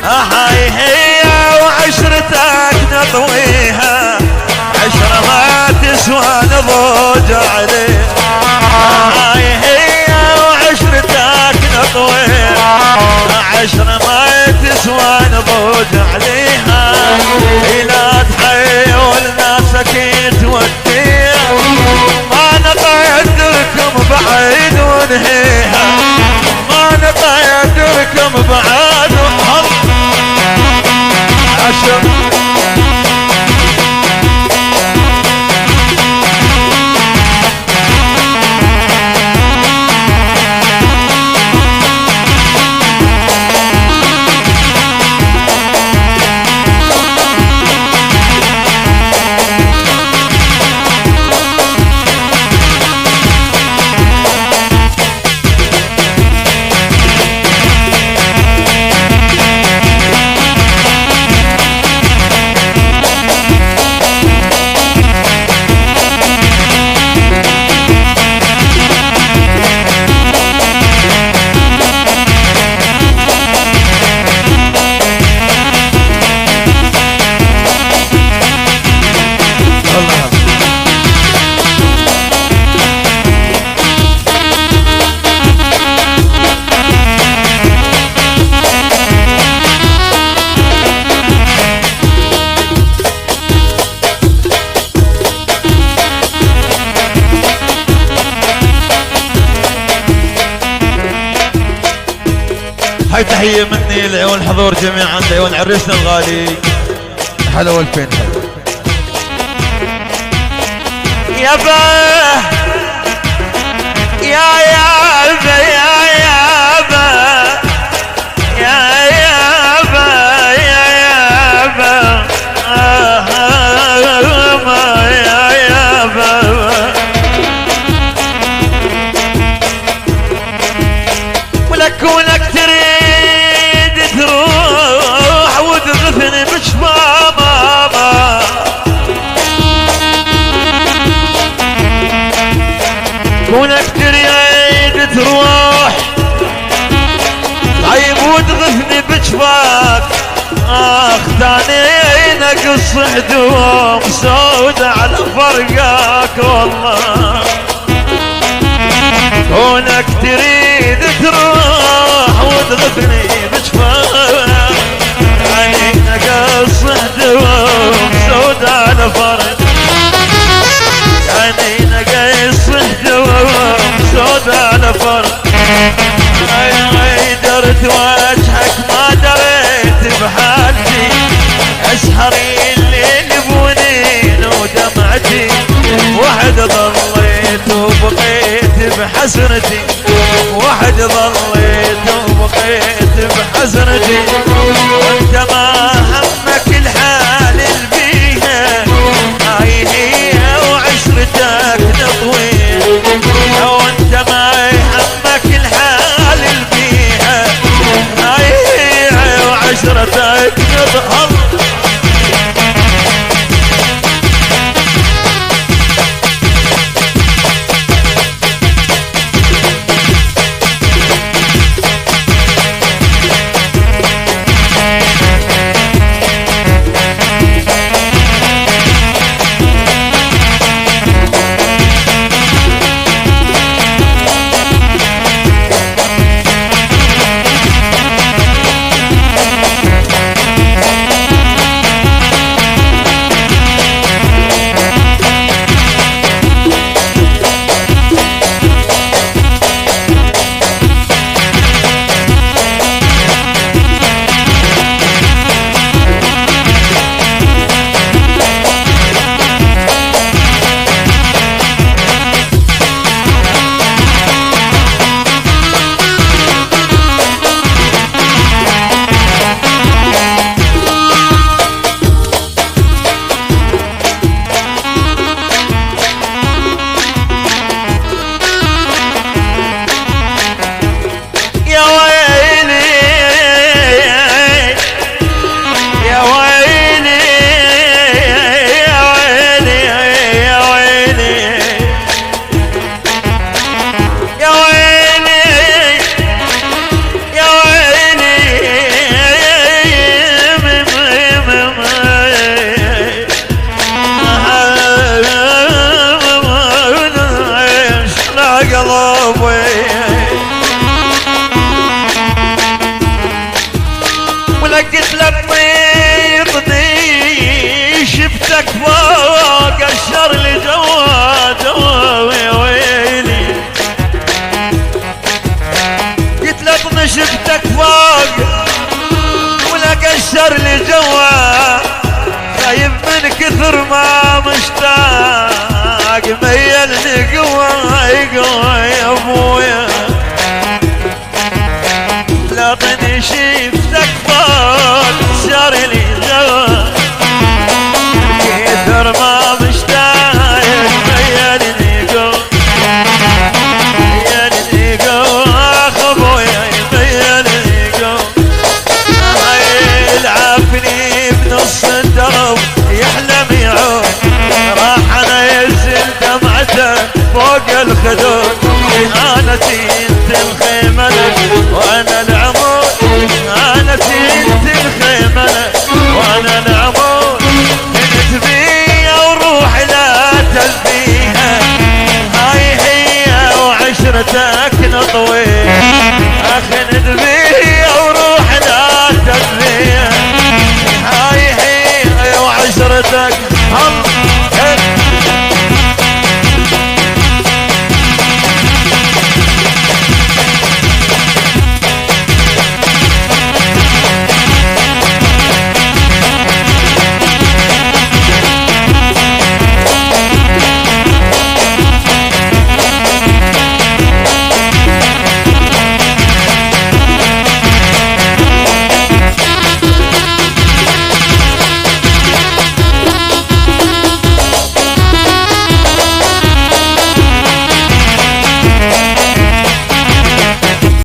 هاي هي وعشرتك نطويها، عشرة ما تسوى نضوج عليها. هاي هي وعشرتك نطويها، عشرة ما تسوى نضوج عليها. لا تحيول ناسك توديها، ما نقدركم بعيد ونهيها، ما نقدركم بعد عشر. هاي تحية مني لعيون الحضور جميعا، لعيون عريسنا الغالي. هلا والفين يابا يا يابا يا يابا يا يابا يا يابا يا يابا. ولك تريد تروح وتغثني بشبابا، كونك تريد تروح طيب وتغثني بجفاك. ثاني نقص هدوم سود على فرقاك والله. كونك تريد تروح وتغثني بجفاك، يعني نقص هدوم سود على فرقاك، يعني نقص هدوم سود على فرقاك. درت وجهك ما دريت بحالتي، اسهري الليل بونين ودمعتي، وحد ضليت وبقيت بحسرتي، وحد ضليت وبقيت بحسرتي. وانت ما همك الحال البيها، هاي هي وعشرتك نطويها. وانت ما همك الحال البيها، هاي هي وعشرتك نظهر. قلت له طيطني شفتك فوق الشر اللي جوا جوا يا ويلي. قلت له طيطني شفتك فوق ولقى الشر اللي جوا، خايف من كثر ما مشتاق ميلني قوى قوى يا ابويا. لا طني شيف